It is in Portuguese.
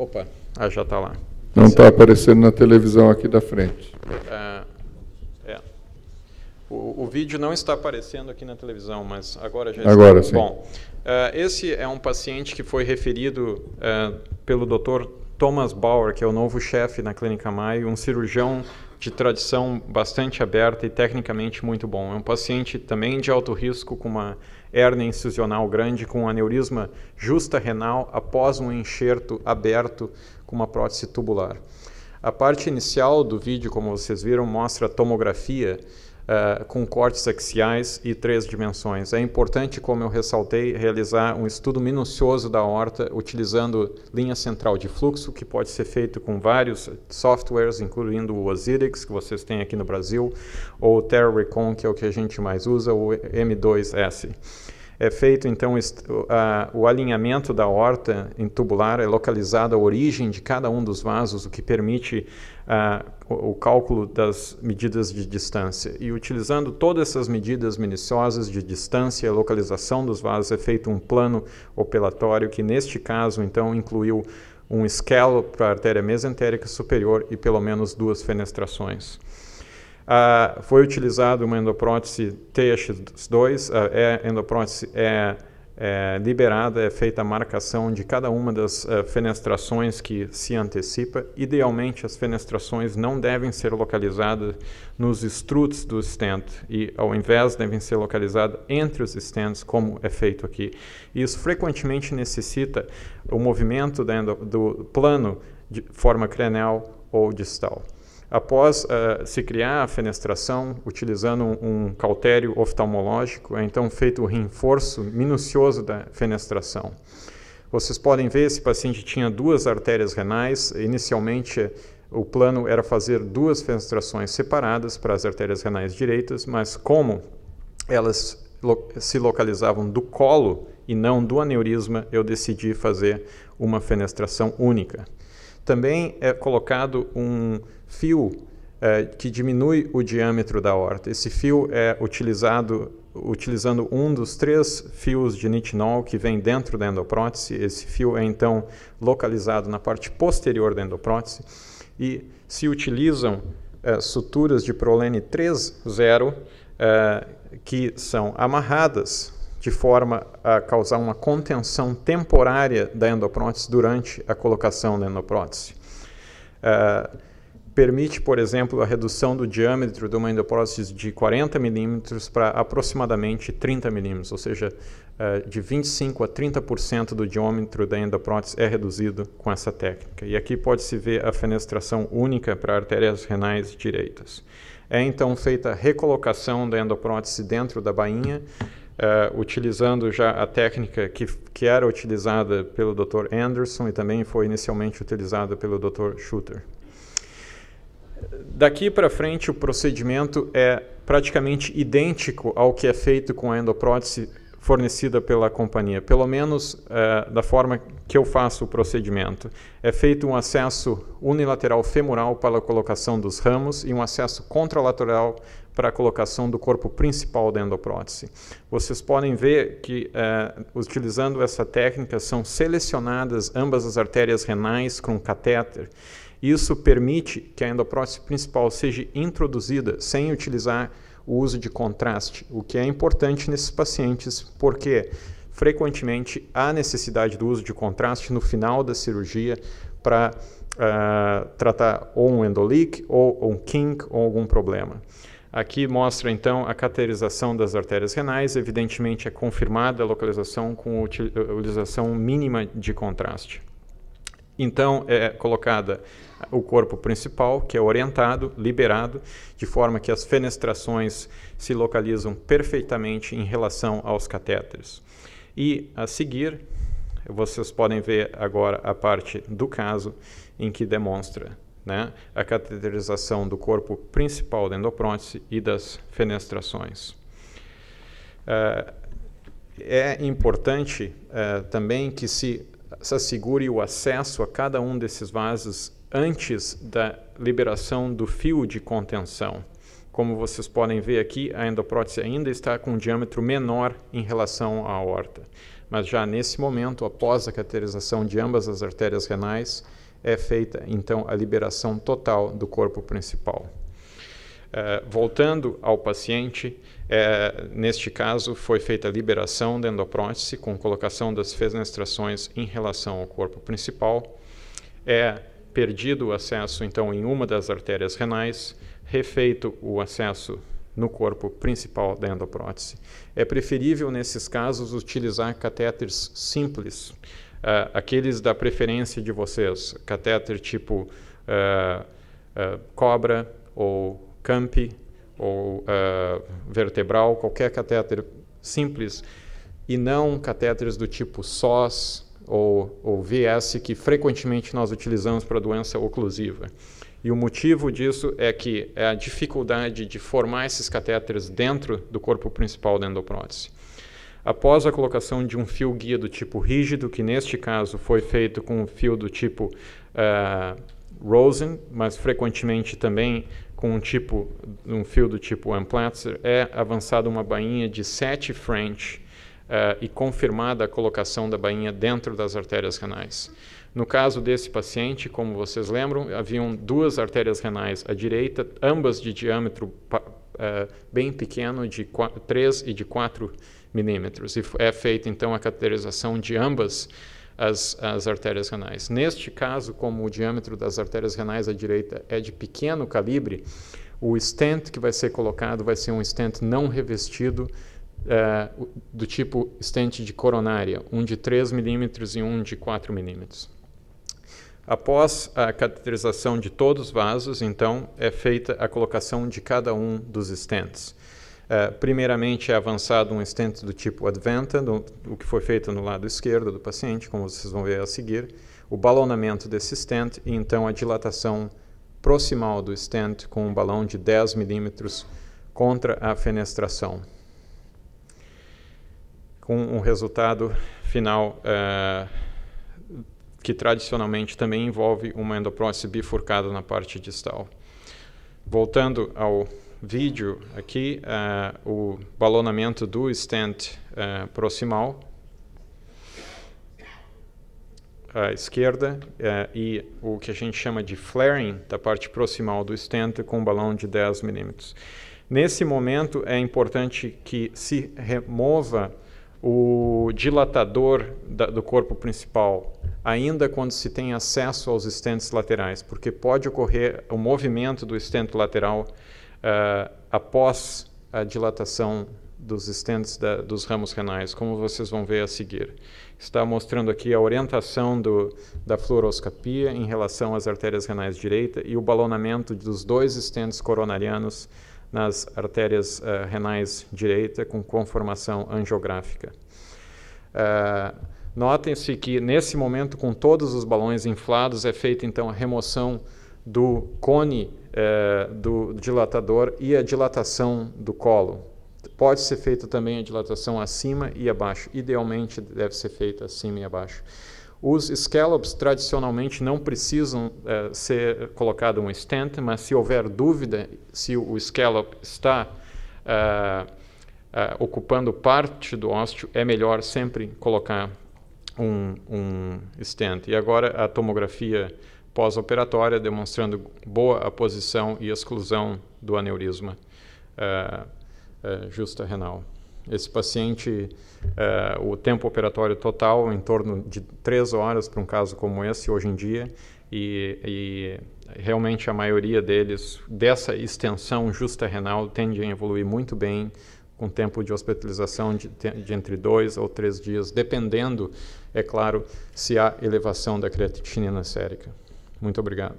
Opa, já está lá. Não está aparecendo na televisão aqui da frente. O vídeo não está aparecendo aqui na televisão, mas agora já está. Agora sim. Bom, esse é um paciente que foi referido pelo Dr. Thomas Bauer, que é o novo chefe na Clínica Mayo, um cirurgião de tradição bastante aberta e tecnicamente muito bom. É um paciente também de alto risco, com uma hérnia incisional grande, com um aneurisma justa renal após um enxerto aberto com uma prótese tubular. A parte inicial do vídeo, como vocês viram, mostra a tomografia com cortes axiais e 3 dimensões. É importante, como eu ressaltei, realizar um estudo minucioso da aorta utilizando linha central de fluxo, que pode ser feito com vários softwares, incluindo o Osiris, que vocês têm aqui no Brasil, ou o TerraRecon, que é o que a gente mais usa, o M2S. É feito, então, o alinhamento da aorta em tubular, é localizada a origem de cada um dos vasos, o que permite o cálculo das medidas de distância. E utilizando todas essas medidas minuciosas de distância e localização dos vasos, é feito um plano operatório que, neste caso, então, incluiu um escalo para a artéria mesentérica superior e pelo menos 2 fenestrações. Foi utilizado uma endoprótese TX2, a endoprótese é liberada, é feita a marcação de cada uma das fenestrações que se antecipa. Idealmente, as fenestrações não devem ser localizadas nos struts do stent e, ao invés, devem ser localizadas entre os stents, como é feito aqui. Isso frequentemente necessita o movimento do plano de forma cranial ou distal. Após se criar a fenestração, utilizando um cautério oftalmológico, é então feito o reforço minucioso da fenestração. Vocês podem ver, esse paciente tinha 2 artérias renais. Inicialmente, o plano era fazer 2 fenestrações separadas para as artérias renais direitas, mas como elas se localizavam do colo e não do aneurisma, eu decidi fazer uma fenestração única. Também é colocado um fio que diminui o diâmetro da aorta. Esse fio é utilizado utilizando um dos 3 fios de nitinol que vem dentro da endoprótese. Esse fio é então localizado na parte posterior da endoprótese e se utilizam suturas de prolene 3,0 que são amarradas de forma a causar uma contenção temporária da endoprótese durante a colocação da endoprótese. Permite, por exemplo, a redução do diâmetro de uma endoprótese de 40 milímetros para aproximadamente 30 milímetros, ou seja, de 25% a 30% do diâmetro da endoprótese é reduzido com essa técnica. E aqui pode-se ver a fenestração única para artérias renais direitas. É então feita a recolocação da endoprótese dentro da bainha, utilizando já a técnica que era utilizada pelo Dr. Anderson e também foi inicialmente utilizada pelo Dr. Schutter. Daqui para frente, o procedimento é praticamente idêntico ao que é feito com a endoprótese fornecida pela companhia, pelo menos da forma que eu faço o procedimento. É feito um acesso unilateral femoral para a colocação dos ramos e um acesso contralateral para a colocação do corpo principal da endoprótese. Vocês podem ver que, utilizando essa técnica, são selecionadas ambas as artérias renais com catéter. Isso permite que a endoprótese principal seja introduzida sem utilizar o uso de contraste, o que é importante nesses pacientes, porque frequentemente há necessidade do uso de contraste no final da cirurgia para tratar ou um endoleak, ou um kink, ou algum problema. Aqui mostra então a cateterização das artérias renais, evidentemente é confirmada a localização com utilização mínima de contraste. Então é colocada o corpo principal, que é orientado, liberado, de forma que as fenestrações se localizam perfeitamente em relação aos catéteres. E a seguir, vocês podem ver agora a parte do caso em que demonstra, né, a cateterização do corpo principal da endoprótese e das fenestrações. É importante também que se assegure o acesso a cada um desses vasos antes da liberação do fio de contenção. Como vocês podem ver aqui, a endoprótese ainda está com um diâmetro menor em relação à aorta. mas já nesse momento, após a cateterização de ambas as artérias renais, é feita então a liberação total do corpo principal. Voltando ao paciente, neste caso foi feita a liberação da endoprótese com colocação das fenestrações em relação ao corpo principal. É perdido o acesso então em uma das artérias renais, refeito o acesso no corpo principal da endoprótese. É preferível nesses casos utilizar catéteres simples, aqueles da preferência de vocês, catéter tipo cobra ou Campi ou vertebral, qualquer catéter simples, e não catéteres do tipo SOS ou VS, que frequentemente nós utilizamos para doença oclusiva. E o motivo disso é que é a dificuldade de formar esses catéteres dentro do corpo principal da endoprótese. Após a colocação de um fio guia do tipo rígido, que neste caso foi feito com um fio do tipo Rosen, mas frequentemente também com um fio do tipo Amplatzer, é avançada uma bainha de 7 French e confirmada a colocação da bainha dentro das artérias renais. No caso desse paciente, como vocês lembram, haviam 2 artérias renais à direita, ambas de diâmetro bem pequeno, de 3 e de 4 milímetros, e é feita então a cateterização de ambas as artérias renais. Neste caso, como o diâmetro das artérias renais à direita é de pequeno calibre, o stent que vai ser colocado vai ser um stent não revestido do tipo stent de coronária, um de 3 milímetros e um de 4 milímetros. Após a cateterização de todos os vasos, então, é feita a colocação de cada um dos stents. Primeiramente é avançado um stent do tipo Advanta, o que foi feito no lado esquerdo do paciente, como vocês vão ver a seguir, o balonamento desse stent e então a dilatação proximal do stent com um balão de 10 milímetros contra a fenestração, com um resultado final que tradicionalmente também envolve uma endoprótese bifurcada na parte distal. Voltando ao vídeo aqui, o balonamento do stent proximal à esquerda e o que a gente chama de flaring da parte proximal do stent com um balão de 10 milímetros. Nesse momento é importante que se remova o dilatador do corpo principal, ainda quando se tem acesso aos stents laterais, porque pode ocorrer o movimento do stent lateral após a dilatação dos stents dos ramos renais, como vocês vão ver a seguir. Está mostrando aqui a orientação da fluoroscopia em relação às artérias renais direita e o balonamento dos 2 stents coronarianos nas artérias renais direita com conformação angiográfica. Notem-se que nesse momento, com todos os balões inflados, é feita então a remoção do cone do dilatador e a dilatação do colo. Pode ser feita também a dilatação acima e abaixo. Idealmente deve ser feita acima e abaixo. Os scallops tradicionalmente não precisam ser colocado um stent, mas se houver dúvida se o scallop está ocupando parte do ósseo, é melhor sempre colocar um stent. E agora a tomografia pós-operatória demonstrando boa a posição e exclusão do aneurisma justa renal. Esse paciente, o tempo operatório total em torno de 3 horas para um caso como esse hoje em dia, e realmente a maioria deles, dessa extensão justa renal, tende a evoluir muito bem, com tempo de hospitalização de entre 2 ou 3 dias, dependendo, é claro, se há elevação da creatinina sérica. Muito obrigado.